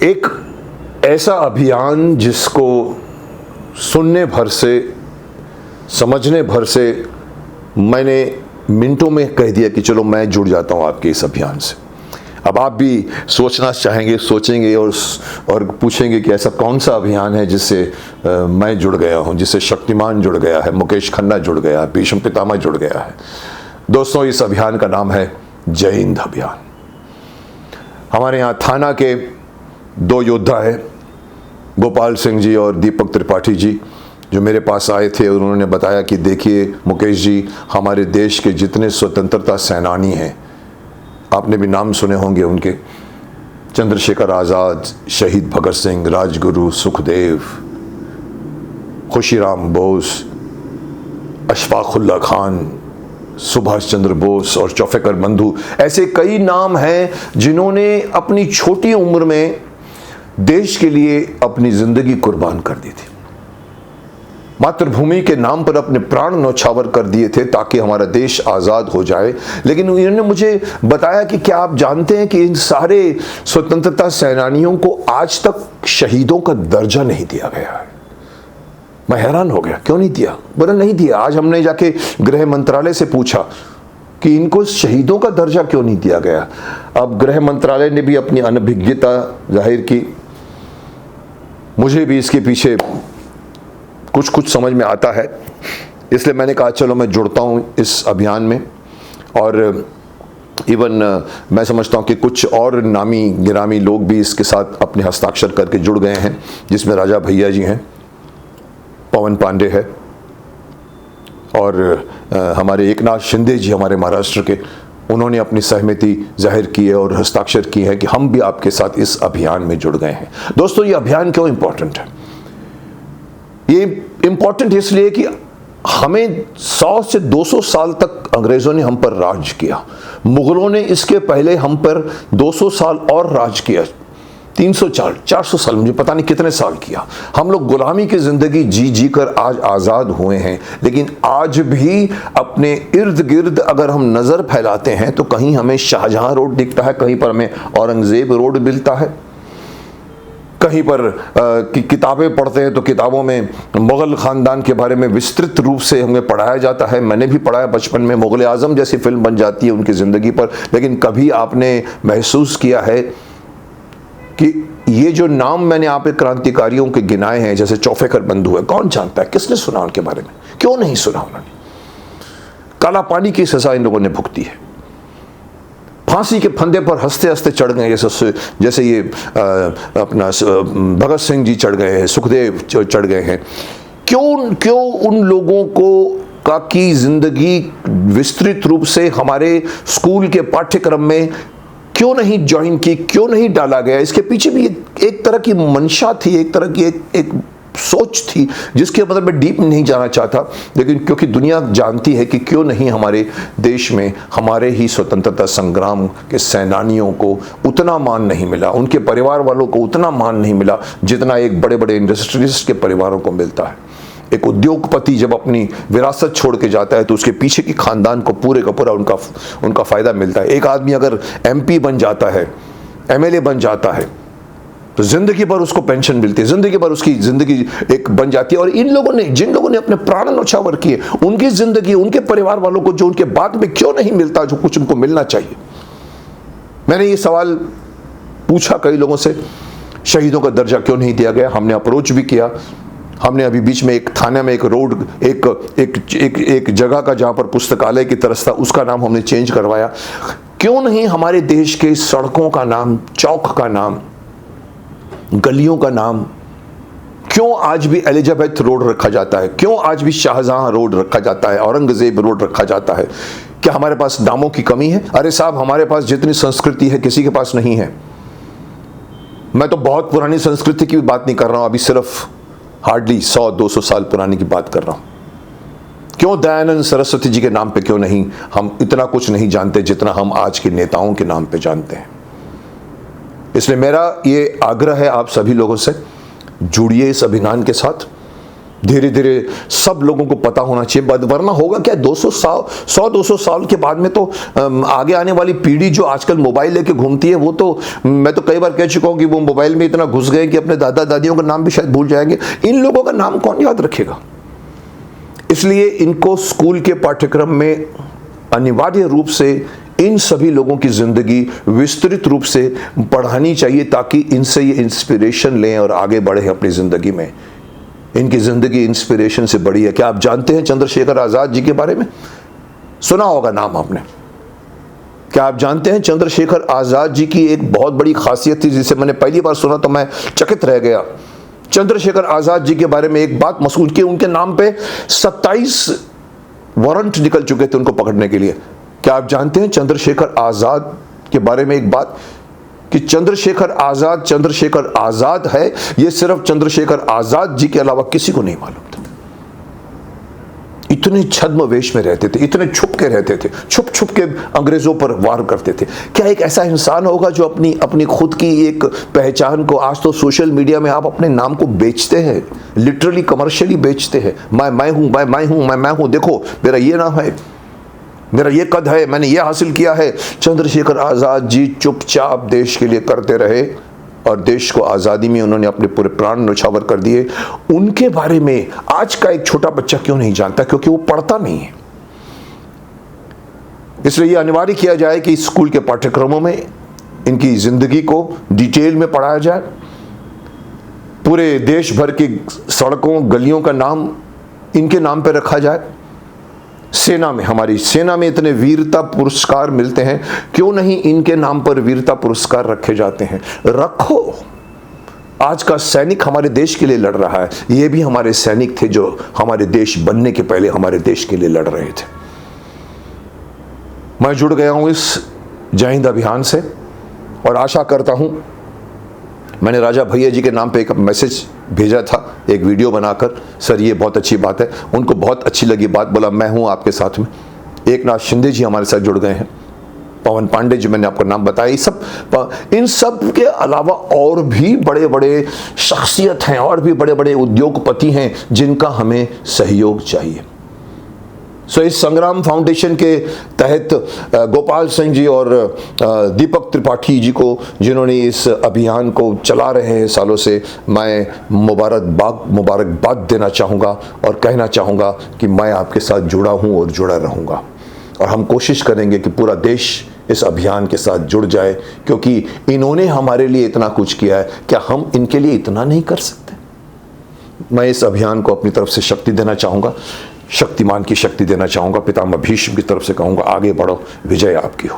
एक ऐसा अभियान जिसको सुनने भर से, समझने भर से मैंने मिनटों में कह दिया कि चलो मैं जुड़ जाता हूँ आपके इस अभियान से। अब आप भी सोचना चाहेंगे, सोचेंगे और पूछेंगे कि ऐसा कौन सा अभियान है जिससे मैं जुड़ गया हूँ, जिससे शक्तिमान जुड़ गया है, मुकेश खन्ना जुड़ गया है, भीष्म पितामह जुड़ गया है। दोस्तों, इस अभियान का नाम है जय हिंद अभियान। हमारे यहाँ थाना के दो योद्धा हैं, गोपाल सिंह जी और दीपक त्रिपाठी जी, जो मेरे पास आए थे और उन्होंने बताया कि देखिए मुकेश जी, हमारे देश के जितने स्वतंत्रता सेनानी हैं, आपने भी नाम सुने होंगे उनके, चंद्रशेखर आज़ाद, शहीद भगत सिंह, राजगुरु, सुखदेव, खुशीराम बोस, अशफाकुल्ला खान, सुभाष चंद्र बोस और चौफेकर बंधु, ऐसे कई नाम हैं जिन्होंने अपनी छोटी उम्र में देश के लिए अपनी जिंदगी कुर्बान कर दी थी। मातृभूमि के नाम पर अपने प्राण न्यौछावर कर दिए थे ताकि हमारा देश आज़ाद हो जाए। लेकिन उन्होंने मुझे बताया कि क्या आप जानते हैं कि इन सारे स्वतंत्रता सेनानियों को आज तक शहीदों का दर्जा नहीं दिया गया है। मैं हैरान हो गया, क्यों नहीं दिया? बोला नहीं दिया। आज हमने जाके गृह मंत्रालय से पूछा कि इनको शहीदों का दर्जा क्यों नहीं दिया गया। अब गृह मंत्रालय ने भी अपनी अनभिज्ञता जाहिर की। मुझे भी इसके पीछे कुछ समझ में आता है, इसलिए मैंने कहा चलो मैं जुड़ता हूँ इस अभियान में। और इवन मैं समझता हूँ कि कुछ और नामी गिरामी लोग भी इसके साथ अपने हस्ताक्षर करके जुड़ गए हैं, जिसमें राजा भैया जी हैं, पवन पांडे है और हमारे एकनाथ शिंदे जी, हमारे महाराष्ट्र के, उन्होंने अपनी सहमति जाहिर की है और हस्ताक्षर किए हैं कि हम भी आपके साथ इस अभियान में जुड़ गए हैं। दोस्तों, ये अभियान क्यों इंपॉर्टेंट है? ये इंपॉर्टेंट इसलिए कि हमें 100 से 200 साल तक अंग्रेजों ने हम पर राज किया। मुगलों ने इसके पहले हम पर 200 साल और राज किया, 400 साल, मुझे पता नहीं कितने साल किया। हम लोग गुलामी की जिंदगी जी कर आज आज़ाद हुए हैं। लेकिन आज भी अपने इर्द गिर्द अगर हम नज़र फैलाते हैं तो कहीं हमें शाहजहां रोड दिखता है, कहीं पर हमें औरंगजेब रोड मिलता है, कहीं पर किताबें पढ़ते हैं तो किताबों में मुग़ल ख़ानदान के बारे में विस्तृत रूप से हमें पढ़ाया जाता है। मैंने भी पढ़ा है बचपन में, मुग़ल आज़म जैसी फिल्म बन जाती है उनकी ज़िंदगी पर। लेकिन कभी आपने महसूस किया है कि ये जो नाम मैंने आप क्रांतिकारियों के गिनाए हैं, जैसे चौफेकर बंधु है, कौन जानता है? किसने सुना उनके बारे में? क्यों नहीं सुना उन्होंने? काला पानी की सज़ा इन लोगों ने भुगती है, फांसी के फंदे पर हंसते हंसते चढ़ गए, जैसे ये अपना भगत सिंह जी चढ़ गए हैं, सुखदेव चढ़ गए हैं। क्यों उन लोगों को की जिंदगी विस्तृत रूप से हमारे स्कूल के पाठ्यक्रम में क्यों नहीं ज्वाइन की, क्यों नहीं डाला गया? इसके पीछे भी एक तरह की मंशा थी, एक तरह की एक सोच थी, जिसके मतलब मैं डीप नहीं जाना चाहता। लेकिन क्योंकि दुनिया जानती है कि क्यों नहीं हमारे देश में हमारे ही स्वतंत्रता संग्राम के सेनानियों को उतना मान नहीं मिला, उनके परिवार वालों को उतना मान नहीं मिला जितना एक बड़े बड़े इंडस्ट्रियलिस्ट के परिवारों को मिलता है। एक उद्योगपति जब अपनी विरासत छोड़ के जाता है तो उसके पीछे की खानदान को पूरे का पूरा उनका फायदा मिलता है। एक आदमी अगर एमपी बन जाता है, एमएलए बन जाता है, तो जिंदगी भर उसको पेंशन मिलती है, जिंदगी भर उसकी जिंदगी एक बन जाती है। और इन लोगों ने, जिन लोगों ने अपने प्राण न्यौछावर किए, उनकी जिंदगी, उनके परिवार वालों को जो उनके बाद में क्यों नहीं मिलता जो कुछ उनको मिलना चाहिए? मैंने ये सवाल पूछा कई लोगों से, शहीदों का दर्जा क्यों नहीं दिया गया? हमने अप्रोच भी किया। हमने अभी बीच में एक थाने में एक रोड, एक जगह का जहां पर पुस्तकालय की तरफ था, उसका नाम हमने चेंज करवाया। क्यों नहीं हमारे देश के सड़कों का नाम, चौक का नाम, गलियों का नाम क्यों आज भी एलिजाबेथ रोड रखा जाता है? क्यों आज भी शाहजहां रोड रखा जाता है, औरंगजेब रोड रखा जाता है? क्या हमारे पास नामों की कमी है? अरे साहब, हमारे पास जितनी संस्कृति है किसी के पास नहीं है। मैं तो बहुत पुरानी संस्कृति की भी बात नहीं कर रहा हूं, अभी सिर्फ हार्डली 100-200 साल पुरानी की बात कर रहा हूं। क्यों दयानंद सरस्वती जी के नाम पे क्यों नहीं हम इतना कुछ नहीं जानते जितना हम आज के नेताओं के नाम पे जानते हैं? इसलिए मेरा ये आग्रह है आप सभी लोगों से, जुड़िए इस अभियान के साथ। धीरे धीरे सब लोगों को पता होना चाहिए, वरना होगा क्या 100-200 साल के बाद में तो आगे आने वाली पीढ़ी जो आजकल मोबाइल लेके घूमती है, वो तो मैं तो कई बार कह चुका हूं कि वो मोबाइल में इतना घुस गए कि अपने दादा दादियों का नाम भी शायद भूल जाएंगे। इन लोगों का नाम कौन याद रखेगा? इसलिए इनको स्कूल के पाठ्यक्रम में अनिवार्य रूप से इन सभी लोगों की जिंदगी विस्तृत रूप से पढ़ानी चाहिए, ताकि इनसे ये इंस्पिरेशन लें और आगे बढ़े अपनी जिंदगी में। इनकी जिंदगी इंस्पिरेशन से बड़ी है। क्या आप जानते हैं चंद्रशेखर आजाद जी के बारे में? सुना होगा नाम आपने। क्या आप जानते हैं चंद्रशेखर आजाद जी की एक बहुत बड़ी खासियत थी, जिसे मैंने पहली बार सुना तो मैं चकित रह गया। चंद्रशेखर आजाद जी के बारे में एक बात मशहूर की, उनके नाम पे 27 वारंट निकल चुके थे उनको पकड़ने के लिए। क्या आप जानते हैं चंद्रशेखर आजाद के बारे में एक बात, कि चंद्रशेखर आजाद है, यह सिर्फ चंद्रशेखर आजाद जी के अलावा किसी को नहीं मालूम था। इतने छद्म वेश में रहते थे, इतने छुप के रहते थे, छुप छुप के अंग्रेजों पर वार करते थे। क्या एक ऐसा इंसान होगा जो अपनी खुद की एक पहचान को, आज तो सोशल मीडिया में आप अपने नाम को बेचते हैं, लिटरली कमर्शियली बेचते हैं। मैं हूं, देखो मेरा ये नाम है, मेरा ये कद है, मैंने ये हासिल किया है। चंद्रशेखर आजाद जी चुपचाप देश के लिए करते रहे और देश को आज़ादी में उन्होंने अपने पूरे प्राण न्यौछावर कर दिए। उनके बारे में आज का एक छोटा बच्चा क्यों नहीं जानता? क्योंकि वो पढ़ता नहीं है। इसलिए यह अनिवार्य किया जाए कि स्कूल के पाठ्यक्रमों में इनकी जिंदगी को डिटेल में पढ़ाया जाए। पूरे देश भर की सड़कों गलियों का नाम इनके नाम पर रखा जाए। सेना में, हमारी सेना में इतने वीरता पुरस्कार मिलते हैं, क्यों नहीं इनके नाम पर वीरता पुरस्कार रखे जाते हैं? रखो। आज का सैनिक हमारे देश के लिए लड़ रहा है, ये भी हमारे सैनिक थे जो हमारे देश बनने के पहले हमारे देश के लिए लड़ रहे थे। मैं जुड़ गया हूं इस जय हिंद अभियान से और आशा करता हूं, मैंने राजा भैया जी के नाम पे एक मैसेज भेजा था, एक वीडियो बनाकर, सर ये बहुत अच्छी बात है। उनको बहुत अच्छी लगी बात, बोला मैं हूं आपके साथ में। एकनाथ शिंदे जी हमारे साथ जुड़ गए हैं, पवन पांडे जी, मैंने आपको नाम बताया। इन सब के अलावा और भी बड़े बड़े शख्सियत हैं, और भी बड़े बड़े उद्योगपति हैं जिनका हमें सहयोग चाहिए। इस संग्राम फाउंडेशन के तहत गोपाल सिंह जी और दीपक त्रिपाठी जी को, जिन्होंने इस अभियान को चला रहे हैं सालों से, मैं मुबारकबाद देना चाहूँगा और कहना चाहूँगा कि मैं आपके साथ जुड़ा हूँ और जुड़ा रहूँगा। और हम कोशिश करेंगे कि पूरा देश इस अभियान के साथ जुड़ जाए, क्योंकि इन्होंने हमारे लिए इतना कुछ किया है, क्या हम इनके लिए इतना नहीं कर सकते? मैं इस अभियान को अपनी तरफ से शक्ति देना चाहूँगा, शक्तिमान की शक्ति देना चाहूँगा। पितामह भीष्म की तरफ से कहूँगा, आगे बढ़ो, विजय आपकी हो।